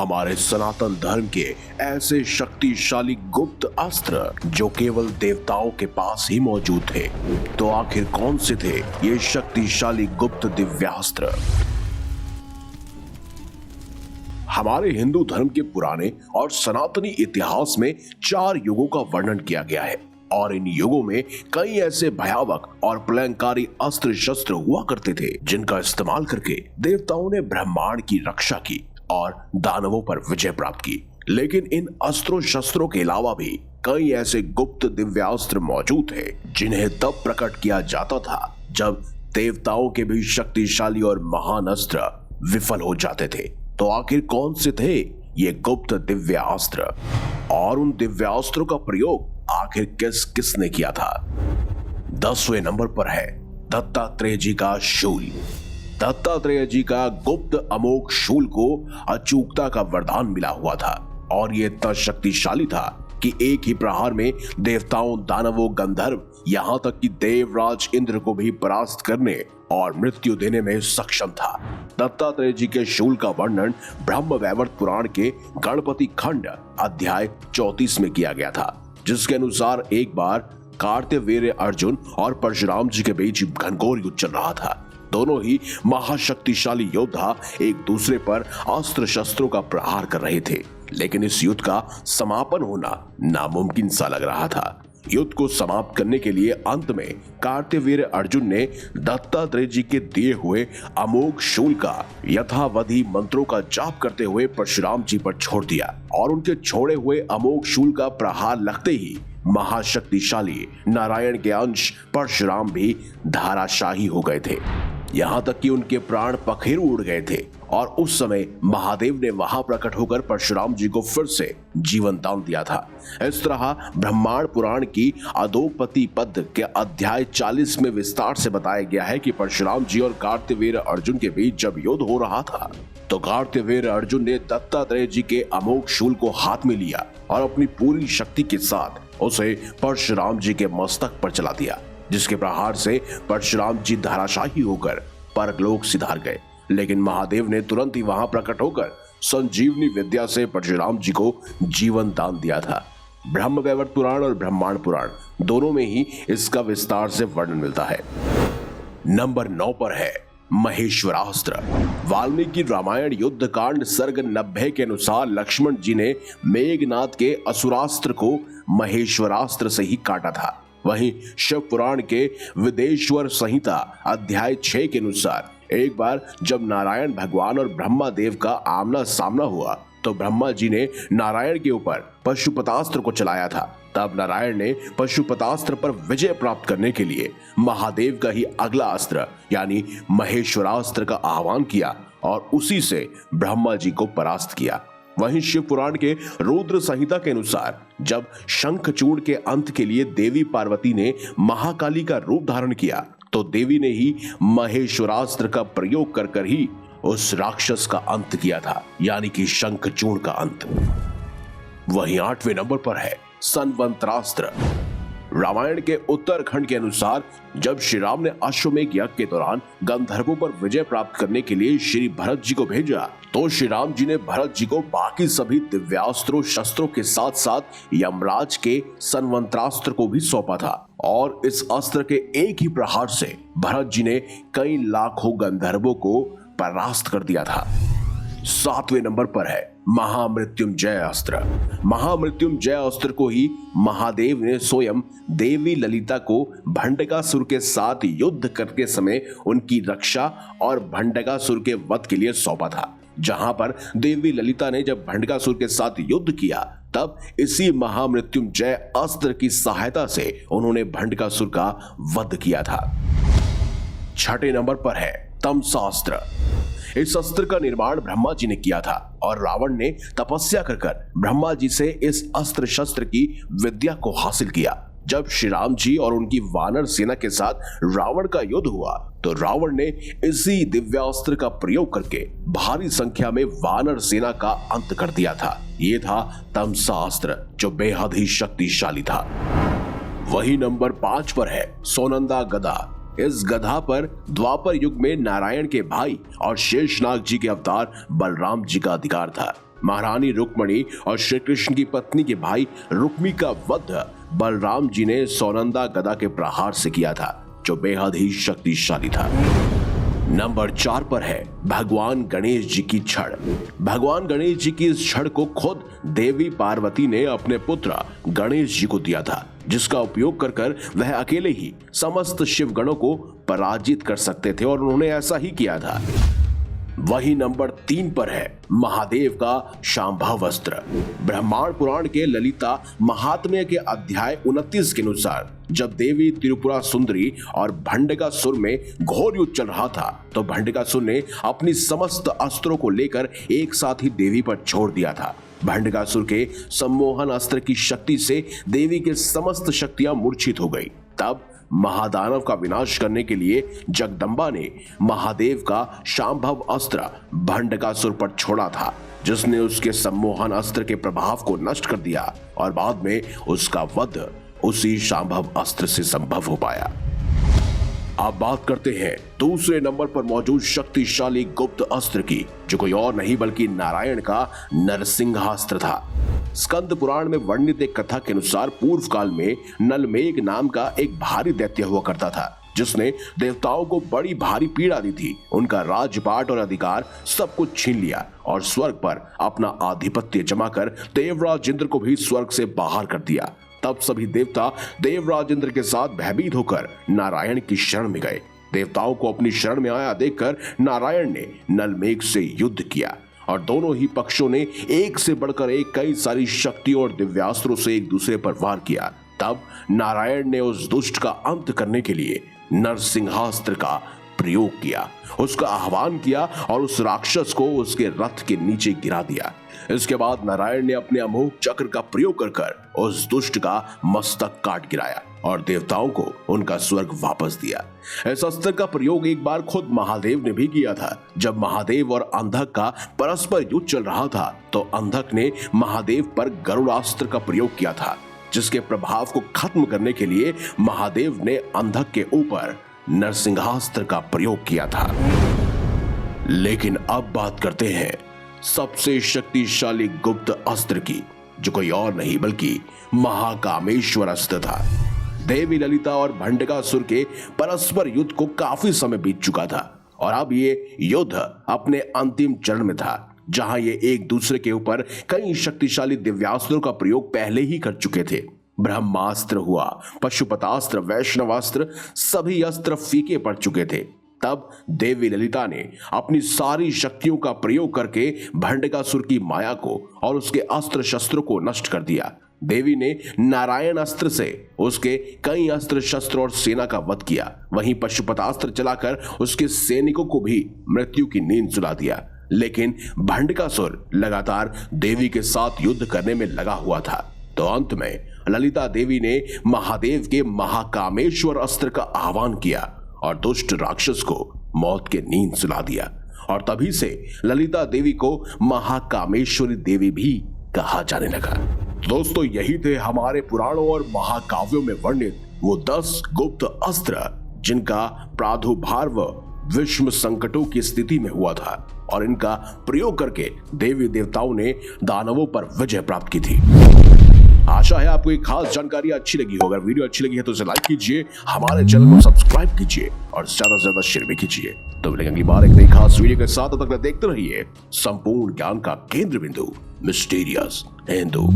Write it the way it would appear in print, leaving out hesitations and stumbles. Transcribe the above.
हमारे सनातन धर्म के ऐसे शक्तिशाली गुप्त अस्त्र जो केवल देवताओं के पास ही मौजूद थे। तो आखिर कौन से थे ये शक्तिशाली गुप्त दिव्यास्त्र? हमारे हिंदू धर्म के पुराने और सनातनी इतिहास में 4 युगों का वर्णन किया गया है और इन युगों में कई ऐसे भयावह और प्रलयंकारी अस्त्र शस्त्र हुआ करते थे जिनका इस्तेमाल करके देवताओं ने ब्रह्मांड की रक्षा की और दानवों पर विजय प्राप्त की। लेकिन इन अस्त्रों शस्त्रों के अलावा भी कई ऐसे गुप्त दिव्यास्त्र मौजूद थे जिन्हें तब प्रकट किया जाता था जब देवताओं के भी शक्तिशाली और महान अस्त्र विफल हो जाते थे। तो आखिर कौन से थे ये गुप्त दिव्यास्त्र और उन दिव्यास्त्रों का प्रयोग आखिर किस किसने किया था? 10वें नंबर पर है दत्तात्रेय जी का शूल। दत्तात्रेय जी का गुप्त अमोघ शूल को अचूकता का वरदान मिला हुआ था और ये इतना शक्तिशाली था कि एक ही प्रहार में देवताओं, दानवों, गंधर्व, यहाँ तक कि देवराज इंद्र को भी परास्त करने और मृत्यु देने में सक्षम था। दत्तात्रेय जी के शूल का वर्णन ब्रह्म वैवर्त पुराण के गणपति खंड अध्याय 34 में किया गया था, जिसके अनुसार एक बार कार्तवीर्य अर्जुन और परशुराम जी के बीच घनघोर युद्ध चल रहा था। दोनों ही महाशक्तिशाली योद्धा एक दूसरे पर अस्त्र शस्त्रों का प्रहार कर रहे थे, लेकिन इस युद्ध का समापन होना नामुमकिन सा लग रहा था। युद्ध को समाप्त करने के लिए अंत में कार्तवीर्य अर्जुन ने दत्तात्रेय जी के दिए हुए अमोघ शूल का यथावधि मंत्रों का जाप करते हुए परशुराम जी पर छोड़ दिया और उनके छोड़े हुए अमोघ शूल का प्रहार लगते ही महाशक्तिशाली नारायण के अंश परशुराम भी धाराशाही हो गए थे। यहाँ तक कि उनके प्राण पखेरु उड़ गए थे और उस समय महादेव ने वहां प्रकट होकर परशुराम जी को फिर से जीवन दान दिया था। इस तरह ब्रह्मांड पुराण की अधोपति पद के अध्याय 40 में विस्तार से बताया गया है कि परशुराम जी और कार्तवीर्य अर्जुन के बीच जब युद्ध हो रहा था तो कार्तवीर्य अर्जुन ने दत्तात्रेय जी के अमोघ शूल को हाथ में लिया और अपनी पूरी शक्ति के साथ उसे परशुराम जी के मस्तक पर चला दिया, जिसके प्रहार से परशुराम जी धाराशाही होकर परलोक सिधार गए। लेकिन महादेव ने तुरंत ही वहां प्रकट होकर संजीवनी विद्या से परशुराम जी को जीवन दान दिया था। ब्रह्म वैवर्त पुराण और ब्रह्मांड पुराण दोनों में ही इसका विस्तार से वर्णन मिलता है। नंबर 9 पर है महेश्वरास्त्र। वाल्मीकि रामायण युद्ध कांड सर्ग 90 के अनुसार लक्ष्मण जी ने मेघनाद के असुरास्त्र को महेश्वरास्त्र से ही काटा था। वहीं शिव पुराण के विदेश्वर संहिता अध्याय 6 के अनुसार एक बार जब नारायण भगवान और ब्रह्मा देव का आमना सामना हुआ तो ब्रह्मा जी ने नारायण के ऊपर पशुपतास्त्र को चलाया था। तब नारायण ने पशुपतास्त्र पर विजय प्राप्त करने के लिए महादेव का ही अगला अस्त्र यानी महेश्वरास्त्र का आह्वान किया और उसी से ब्रह्मा जी को परास्त किया। वहीं शिव पुराण के रुद्र संहिता के अनुसार जब शंखचूड़ के अंत के लिए देवी पार्वती ने महाकाली का रूप धारण किया तो देवी ने ही महेश्वरास्त्र का प्रयोग कर ही उस राक्षस का अंत किया था, यानी कि शंखचूड़ का अंत। वहीं 8वें नंबर पर है संवंत्रास्त्र। रामायण के उत्तरखंड के अनुसार जब श्री राम ने अश्वमेध यज्ञ के दौरान गंधर्वों पर विजय प्राप्त करने के लिए श्री भरत जी को भेजा तो श्री राम जी ने भरत जी को बाकी सभी दिव्यास्त्रों शस्त्रों के साथ साथ यमराज के संवंत्रास्त्र को भी सौंपा था और इस अस्त्र के एक ही प्रहार से भरत जी ने कई लाखों गंधर्वों को परास्त कर दिया था। 7वें नंबर पर है महामृत्युंजय अस्त्र। महामृत्युंजय अस्त्र को ही महादेव ने स्वयं देवी ललिता को भंडकासुर के साथ युद्ध करते समय उनकी रक्षा और भंडकासुर के वध के लिए सौंपा था। जहां पर देवी ललिता ने जब भंडकासुर के साथ युद्ध किया तब इसी महामृत्युंजय अस्त्र की सहायता से उन्होंने भंडकासुर का वध किया था। 6ठे नंबर पर है तमसास्त्र। इस अस्त्र का निर्माण ब्रह्मा जी ने किया था और रावण ने तपस्या कर ब्रह्मा जी से इस अस्त्र शस्त्र की विद्या को हासिल किया। जब श्री राम जी और उनकी वानर सेना के साथ रावण का युद्ध हुआ तो रावण ने इसी दिव्यास्त्र का प्रयोग करके भारी संख्या में वानर सेना का अंत कर दिया था। ये था तमसास्त्र जो बेहद ही शक्तिशाली था। वही नंबर 5 पर है सोनंदा गदा। इस गधा पर द्वापर युग में नारायण के भाई और शेषनाग जी के अवतार बलराम जी का अधिकार था। महारानी रुक्मणी और श्री कृष्ण की पत्नी के भाई रुक्मी का वध बलराम जी ने सौनंदा गदा के प्रहार से किया था, जो बेहद ही शक्तिशाली था। नंबर 4 पर है भगवान गणेश जी की छड़। भगवान गणेश जी की इस छड़ को खुद देवी पार्वती ने अपने पुत्र गणेश जी को दिया था, जिसका उपयोग कर वह अकेले ही समस्त शिव गणों को पराजित कर सकते थे, और उन्होंने ऐसा ही किया था। वही नंबर 3 पर है महादेव का शांभव अस्त्र। ब्रह्मांड पुराण के ललिता महात्म्य के अध्याय 29 के अनुसार जब देवी त्रिपुरा सुंदरी और भंडकासुर में घोर युद्ध चल रहा था, तो भंडकासुर ने अपनी समस्त अस्त्रों को लेकर एक साथ ही देवी पर छोड़ दिया था। भंडकासुर के सम्मोहन अस्त्र की शक्ति से देवी के समस्त शक्तियां मूर्छित हो गई। तब महादानव का विनाश करने के लिए जगदम्बा ने महादेव का शांभव अस्त्र भंडकासुर पर छोड़ा था, जिसने उसके सम्मोहन अस्त्र के प्रभाव को नष्ट कर दिया, और बाद में उसका वध उसी शांभव अस्त्र से संभव हो पाया। अब बात करते हैं दूसरे नंबर पर मौजूद शक्तिशाली गुप्त अस्त्र की, जो कोई और नहीं बल्कि नारायण का नरसिंहास्त्र था। स्कंद पुराण में वर्णित एक कथा के अनुसार पूर्व काल में नलमेघ नाम का एक भारी दैत्य हुआ करता था, जिसने देवताओं को बड़ी भारी पीड़ा दी थी। उनका राजपाट और अधिकार सब कुछ छीन लिया और स्वर्ग पर अपना आधिपत्य जमाकर देवराज इंद्र को भी स्वर्ग से बाहर कर दिया। तब सभी देवता देवराज इंद्र के साथ भयभीत होकर नारायण की शरण में गए। देवताओं को अपनी शरण में आया देखकर नारायण ने नलमेघ से युद्ध किया, और दोनों ही पक्षों ने एक से बढ़कर एक कई सारी शक्तियों और दिव्यास्त्रों से एक दूसरे पर वार किया। तब नारायण ने उस दुष्ट का अंत करने के लिए नरसिंहास्त्र का प्रयोग किया, उसका आह्वान किया और उस राक्षस को उसके रथ के नीचे गिरा दिया। इसके बाद नारायण ने अपने अमोघ चक्र का प्रयोग कर उस दुष्ट का मस्तक काट गिराया और देवताओं को उनका स्वर्ग वापस दिया। इस अस्त्र का प्रयोग एक बार खुद महादेव ने भी किया था। जब महादेव और अंधक का परस्पर युद्ध चल रहा था, तो अंधक ने महादेव पर गरुड़ास्त्र का प्रयोग किया था, जिसके प्रभाव को खत्म करने के लिए महादेव ने अंधक के ऊपर नरसिंहास्त्र का प्रयोग किया था। लेकिन अब बात करते हैं सबसे शक्तिशाली गुप्त अस्त्र की, जो कोई और नहीं बल्कि महाकामेश्वर अस्त्र था। देवी ललिता और भंडकासुर के परस्पर युद्ध को काफी समय बीत चुका था, और अब ये युद्ध अपने अंतिम चरण में था, जहां ये एक दूसरे के ऊपर कई शक्तिशाली दिव्यास्त्रों का प्रयोग पहले ही कर चुके थे। ब्रह्मास्त्र हुआ, पशुपतास्त्र, वैष्णवास्त्र, सभी अस्त्र फीके पड़ चुके थे। तब देवी ललिता ने अपनी सारी शक्तियों का प्रयोग करके भंडकासुर की माया को और उसके अस्त्र शस्त्रों को नष्ट कर दिया। देवी ने नारायण अस्त्र से उसके कई अस्त्र शस्त्र और सेना का वध किया। वहीं पशुपतास्त्र चलाकर उसके सैनिकों को भी मृत्यु की नींद सुला दिया। लेकिन भंडकासुर लगातार देवी के साथ युद्ध करने में लगा हुआ था। तो अंत में ललिता देवी ने महादेव के महाकामेश्वर अस्त्र का आह्वान किया और दुष्ट राक्षस को मौत के नींद सुला दिया, और तभी से ललिता देवी को महाकामेश्वरी देवी भी कहा जाने लगा। दोस्तों, यही थे हमारे पुराणों और महाकाव्यों में वर्णित वो 10 गुप्त अस्त्र, जिनका प्रादुर्भाव विश्व संकटों की स्थिति में हुआ था, और इनका प्रयोग करके देवी देवताओं ने दानवों पर विजय प्राप्त की थी। आशा है आपको एक खास जानकारी अच्छी लगी हो। अगर वीडियो अच्छी लगी है तो इसे लाइक कीजिए, हमारे चैनल को सब्सक्राइब कीजिए और ज्यादा से ज्यादा शेयर भी कीजिए। तो मिलेंगे अगली बार एक नई खास वीडियो के साथ। तब तक देखते रहिए संपूर्ण ज्ञान का केंद्र बिंदु मिस्टीरियस हिंदू।